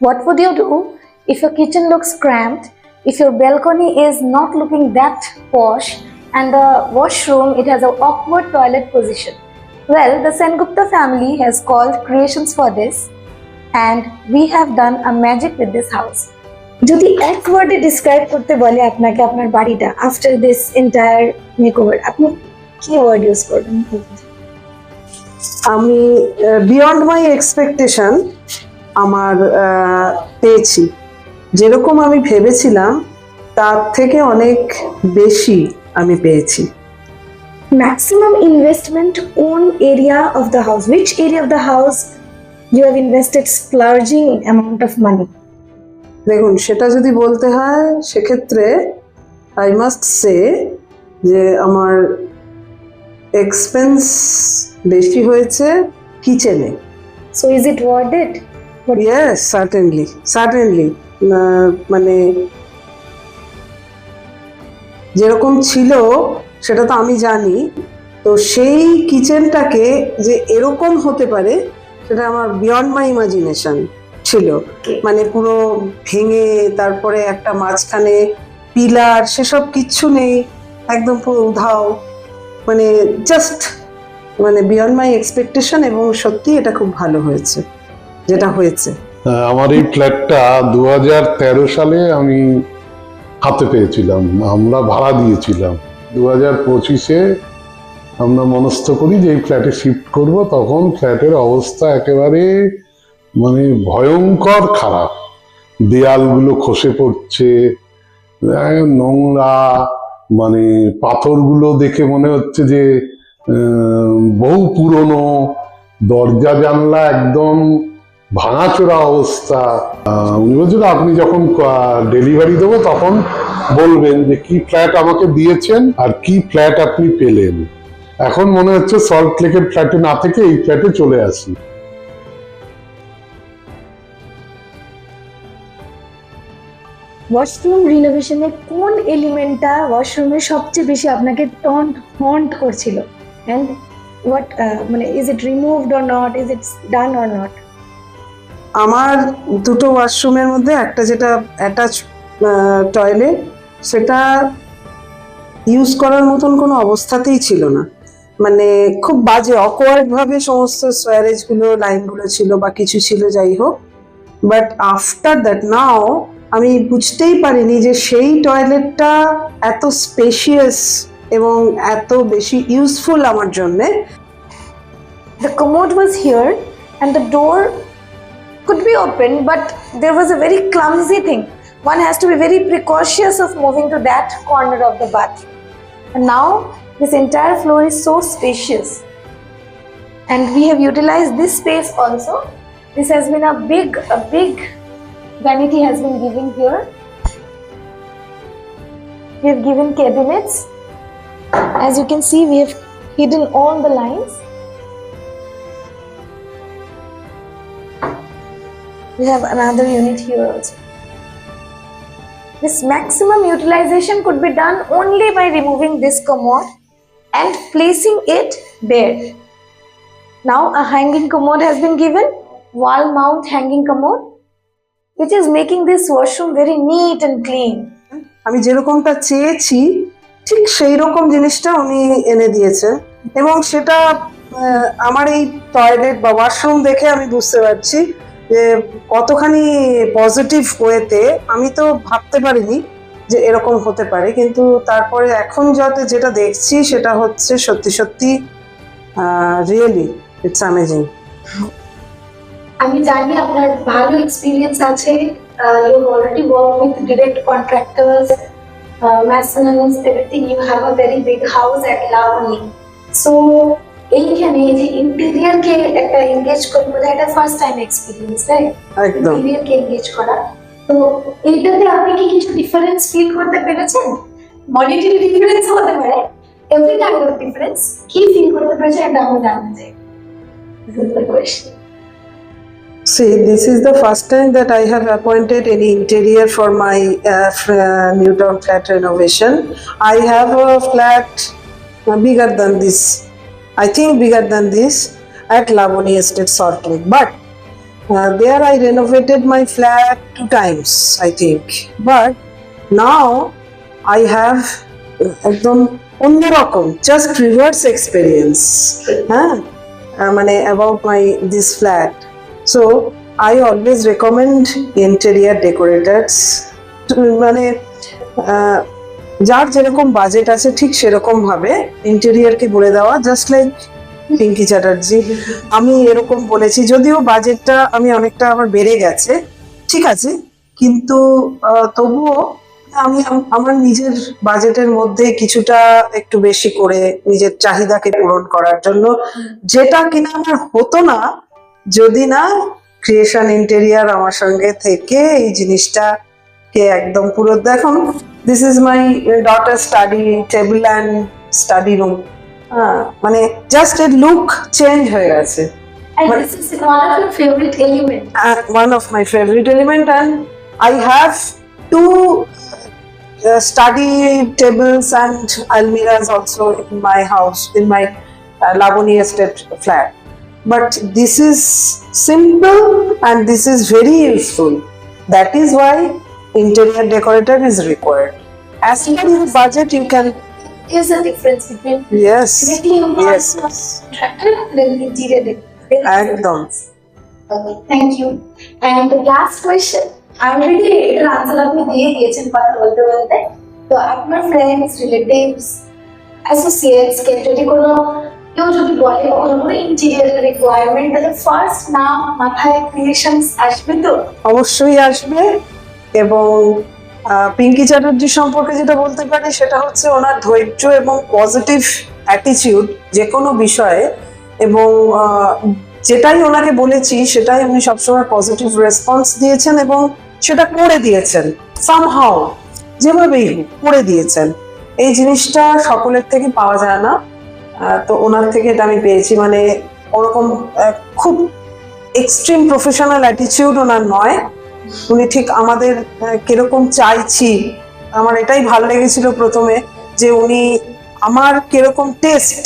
What would you do if your kitchen looks cramped, if your balcony is not looking that posh, and the washroom it has an awkward toilet position? Well, the Sengupta family has called creations for this, and we have done a magic with this house. যদি এক ওয়ার্ডে describe করতে বলে আপনাকে আপনার বাড়িটা after this entire makeover, আপনি কি ওয়ার্ড ইউজ করবেন? আমি বিয়ন্ড মাই এক্সপেকটেশন আমার পেয়েছি। যেরকম আমি ভেবেছিলাম তার থেকে অনেক বেশি আমি পেয়েছি। Maximum investment on area of the house. Which area of the house you have invested splurging amount of money? দেখুন, সেটা যদি বলতে হয় সেক্ষেত্রে আই মাস্ট সে যে আমার এক্সপেন্স বেশি হয়েছে কিচেনে। So is it worth it? Yes, certainly মানে যেরকম ছিল সেটা তো আমি জানি, তো সেই কিচেনটাকে যে এরকম হতে পারে সেটা আমার বিয়ন্ড মাই ইমাজিনেশন ছিল। মানে পুরো ভেঙে তারপরে একটা মাঝখানে পিলার সেসব কিচ্ছু নেই, একদম পুরো উধাও, মানে জাস্ট মানে বিয়ন্ড মাই এক্সপেকটেশন। এবং সত্যি এটা খুব ভালো হয়েছে যেটা হয়েছে। আমার এই ফ্ল্যাটটা 2013 সালে আমি হাতে পেয়েছিলাম, আমরা ভাড়া দিয়েছিলাম। 2025-এ আমরা মনস্থ করি যে এই ফ্ল্যাটে শিফট করব। তখন ফ্ল্যাটের অবস্থা একেবারে মানে ভয়ঙ্কর খারাপ, দেয়ালগুলো খসে পড়ছে, নোংরা, মানে পাথরগুলো দেখে মনে হচ্ছে যে বহু পুরনো, দরজা জানলা একদম ভাঙাচোরা অবস্থা। উনি বলছিল আপনি যখন ডেলিভারি দেবো তখন বলবেন যে কি ফ্ল্যাট আমাকে দিয়েছেন আর কি ফ্ল্যাট আপনি পেলেন। এখন মনে হচ্ছে সল্ট লেকের ফ্ল্যাটে না থেকে এই ফ্ল্যাটে চলে আসি। ওয়াশরুম রিনোভেশনের কোন এলিমেন্টটা ওয়াশরুমে সবচেয়ে বেশি আপনাকে হন্ট করছিল? এন্ড হোয়াট মানে is it removed or not, is it done or not? আমার দুটো ওয়াশরুমের মধ্যে একটা যেটা অ্যাটাচ টয়লেট, সেটা ইউজ করার মতন কোনো অবস্থাতেই ছিল না। মানে খুব বাজে অকওয়ার্ডভাবে সমস্ত সোয়ারেজগুলো লাইনগুলো ছিল বা কিছু ছিল, যাই হোক। বাট আফটার দ্যাট নাও আমি বুঝতেই পারিনি যে সেই টয়লেটটা এত স্পেশিয়াস এবং এত বেশি ইউজফুল আমার জন্যে। The commode was here and the door could be open, but there was a very clumsy thing. One has to be very precautious of moving to that corner of the bathroom. And now this entire floor is so spacious, and we have utilized this space also. This has been a big vanity has been given here. We have given cabinets. As you can see, we have hidden all the lines. We have another unit here also. This maximum utilization could be done only by removing this commode and placing it there. Now a hanging commode has been given, wall mount hanging commode, which is making this washroom very neat and clean. আমি যেরকমটা চেয়েছি ঠিক সেই রকম জিনিসটা উনি এনে দিয়েছে, এবং সেটা আমার এই টয়লেট বা ওয়াশরুম দেখে আমি বুঝতে পারছি যে কতখানি পজিটিভ ওয়েতে। আমি তো ভাবতে পারিনি যে এরকম হতে পারে, কিন্তু তারপরে এখন যেটা দেখছি সেটা হচ্ছে সত্যি সত্যি রিয়েলি ইটস অ্যামেজিং। আমি জানি আপনার ভালো এক্সপিরিয়েন্স আছে, you already work with direct contractors, masons, everything. You have a very big house at Lavani. So এইখানে যে ইন্টেরিয়র কে একটা এনগেজ করবো, এটা ফার্স্ট টাইম এক্সপেরিয়েন্স, রাইট? একদম ইন্টেরিয়র কে এনগেজ করা, তো এইটাতে আপনি কি কিছু ডিফারেন্স ফিল করতে পেরেছেন? মনিটারি ডিফারেন্স হতে পারে, এভরি কাইন্ড অফ ডিফারেন্স কি ফিল করতে পেরেছেন এটা আমি জানতে চাই। This is the question. See, this is the first time that I have appointed any interior for my Newtown flat renovation. I have a flat bigger than this, I think bigger than this, at Lavani Estate, Salt Lake. But There I renovated my flat 2 times, I think. But now I have একদম অন্যরকম just reverse experience, হ্যাঁ, মানে about my this flat. So I always recommend interior decorators মানে যার যেরকম budget আছে ঠিক সেরকম ভাবে ইন্টেরিয়রকে বলে দেওয়া, জাস্ট লাইক পিঙ্কি চ্যাটার্জি। আমি এরকম বলেছি, যদিও বাজেটটা আমি অনেকটা আমার বেড়ে গেছে, ঠিক আছে, কিন্তু তবুও আমি আমার নিজের বাজেটের মধ্যে কিছুটা একটু বেশি করে নিজের চাহিদাকে পূরণ করার জন্য, যেটা কিনা আমার হতো না যদি না ক্রিয়েশন ইন্টেরিয়ার আমার সঙ্গে থেকে এই জিনিসটাকে একদম পুরো দেখুন। This is my daughter study table and study room, মানে জাস্ট এর লুক চেঞ্জ হয়ে গেছে। And this is one of your favorite elements. One of my favorite element, and I have 2 study tables and almiras also in my house, in my Lavani Estate flat. But this is simple and this is very useful. That is why interior decorator is required. As per your budget, you can. Is a difference between Yes. making a Yes. contractor and interior decorator. একদম। Okay, thank you. And the last question, already এটার answer আপনি দিয়ে দিয়েছেন কথা বলতে বলতে। তো আপনার ফ্রেন্ডস, রিলেটিভস, অ্যাসোসিয়েটস কে যদি কোনো কেউ যদি বলে কোনো ইন্টেরিয়র রিকোয়ারমেন্ট, তাহলে ফার্স্ট নাম মাথায় ক্রিয়েশনস আসবে তো? অবশ্যই আসবে। এবং পিঙ্কি চ্যাটার্জি সম্পর্কে যেটা বলতে পারি সেটা হচ্ছে ওনার ধৈর্য এবং পজিটিভ অ্যাটিটিউড যে কোনো বিষয়ে, এবং যেটাই ওনাকে বলেছি সেটাই উনি সবসময় পজিটিভ রেসপন্স দিয়েছেন এবং সেটা করে দিয়েছেন, সামহাও যেভাবেই করে দিয়েছেন। এই জিনিসটা সকলের থেকে পাওয়া যায় না, তো ওনার থেকে এটা আমি পেয়েছি। মানে ওরকম খুব এক্সট্রিম প্রফেশনাল অ্যাটিটিউড ওনার নয়, উনি ঠিক আমাদের কিরকম চাইছি, আমার এটাই ভালো লেগেছিল প্রথমে যে উনি আমার কিরকম টেস্ট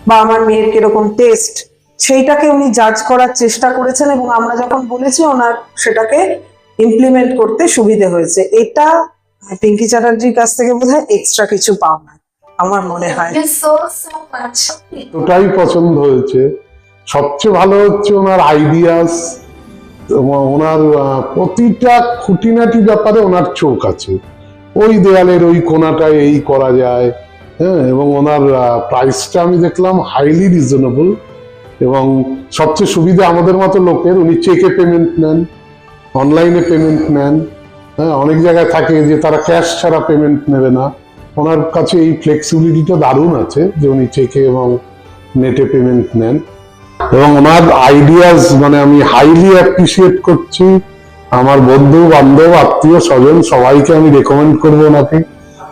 বা আমার মেয়ের কিরকম টেস্ট সেইটাকে উনি জাজ করার চেষ্টা করেছেন, এবং আমরা যখন বলেছি ওনার সেটাকে ইমপ্লিমেন্ট করতে সুবিধে হয়েছে। এটা পিঙ্কি চ্যাটার্জির কাছ থেকে বোধহয় এক্সট্রা কিছু পাও না আমার মনে হয়। Thank you so much. ওটাই পছন্দ হয়েছে। সবচেয়ে ভালো হচ্ছে ওনার আইডিয়াস, ওনার প্রতিটা খুঁটিনাটি ব্যাপারে ওনার চোখ আছে। ওই দেয়ালের ওই কোণাটায় এই করা যায়, হ্যাঁ, এবং ওনার প্রাইসটা আমি দেখলাম হাইলি রিজনেবল। এবং সবচেয়ে সুবিধা আমাদের মতো লোকের, উনি চেকে পেমেন্ট নেন, অনলাইনে পেমেন্ট নেন, হ্যাঁ, অনেক জায়গায় থাকে যে তারা ক্যাশ ছাড়া পেমেন্ট নেবে না। ওনার কাছে এই ফ্লেক্সিবিলিটিটা দারুণ আছে যে উনি চেকে এবং নেটে পেমেন্ট নেন। এবং ওনার আইডিয়াস মানে আমি হাইলি অ্যাপ্রিসিয়েট করছি। আমার বন্ধু বান্ধব আত্মীয় স্বজন সবাইকে আমি রেকমেন্ড করবো ওনাকে,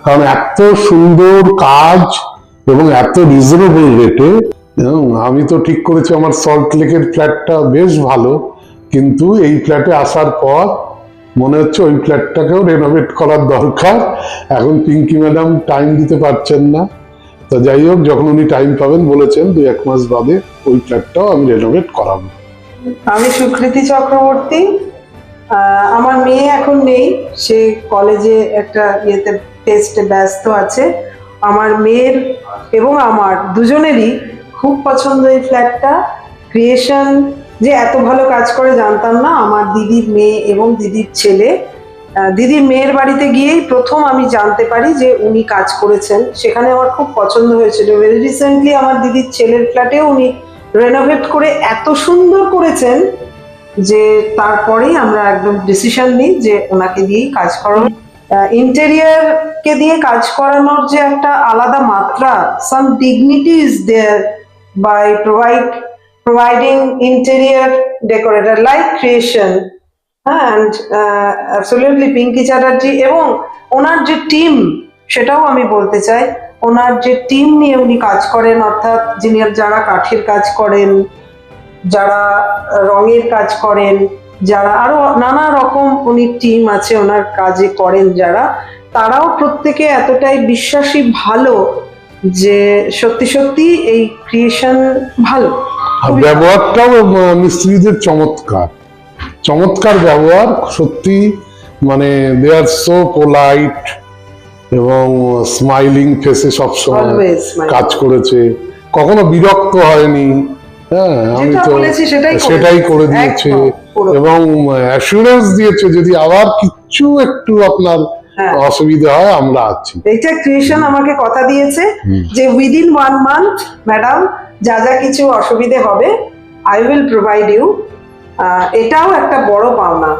কারণ এত সুন্দর কাজ এবং এত রিজনেবল রেটে। আমি তো ঠিক করেছি আমার সল্ট লেকের ফ্ল্যাটটা বেশ ভালো, কিন্তু এই ফ্ল্যাটে আসার পর মনে হচ্ছে ওই ফ্ল্যাটটাকেও রেনোভেট করার দরকার। এখন পিঙ্কি ম্যাডাম টাইম দিতে পারছেন না, তো যাই হোক, যখন উনি টাইম পাবেন বলেছেন 2-1 মাস বাদে ওই ফ্ল্যাটটাও আমি রেনোভেট করাবো। আমি সুকৃতি চক্রবর্তী, আমার মেয়ে এখন নেই, সে কলেজে একটা টেস্টে ব্যস্ত আছে। আমার মেয়ের এবং আমার দুজনেরই খুব পছন্দ এই ফ্ল্যাটটা। ক্রিয়েশন যে এত ভালো কাজ করে জানতাম না। আমার দিদির মেয়ে এবং দিদির ছেলে, দিদির মেয়ের বাড়িতে গিয়েই প্রথম আমি জানতে পারি যে উনি কাজ করেছেন, সেখানে আমার খুব পছন্দ হয়েছিল। ভেরি রিসেন্টলি আমার দিদির ছেলের ফ্ল্যাটেও উনি রেনোভেট করে এত সুন্দর করেছেন যে তারপরেই আমরা একদম ডিসিশন নিই যে ওনাকে দিয়েই কাজ করানো। ইন্টেরিয়ার কে দিয়ে কাজ করানোর যে একটা আলাদা মাত্রা, some dignity is there by providing interior decorator like creation, and absolutely Pinky Chatterjee এবং ওনার যে টিম, সেটাও আমি বলতে চাই। ওনার যে টিম নিয়ে উনি কাজ করেন, অর্থাৎ যারা কাঠের কাজ করেন, যারা রঙের কাজ করেন, যারা আরো নানা রকম উনি টিম আছে ওনার কাজে করেন যারা, তারাও প্রত্যেকে এতটাই বিশ্বাসী ভালো যে সত্যি সত্যি এই ক্রিয়েশন ভালো। আর ব্যবহারটাও মিস্ত্রিদের চমৎকার। চমৎকার ব্যবহার, সত্যি মানে দে আর সো পোলাইট এবং স্মাইলিং ফেসে সবসময় Always smiling. কাজ করেছে, কখনো বিরক্ত হয়নি। হ্যাঁ, আমি যেটা তো বলেছি সেটাই করে দিয়েছে একদম, পুরো। এবং অ্যাসুরেন্স দিয়েছে যদি আবার কিছু একটু আপনার হ্যাঁ। অসুবিধা হয় আমরা আছি। এটা ক্রিয়েশন আমাকে কথা দিয়েছে যে উইদিন 1 মান্থ ম্যাডাম যা যা কিছু অসুবিধে হবে আই উইল প্রোভাইড ইউ। এটাও একটা বড় পাওনা।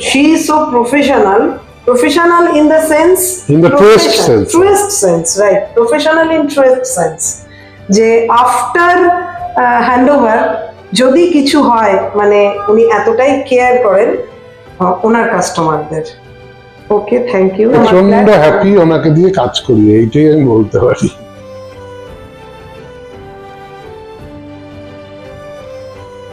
She is so professional in the sense, In the truest sense. Truest sense, right, professional in truest sense, যে আফটার হ্যান্ডওভার যদি কিছু হয় মানে উনি এতটাই কেয়ার করেন ওনার কাস্টমারদের। ওকে, থ্যাংক ইউ। প্রচন্ড হ্যাপি ওনাকে দিয়ে কাজ করি, এইটাই আমি বলতে পারি।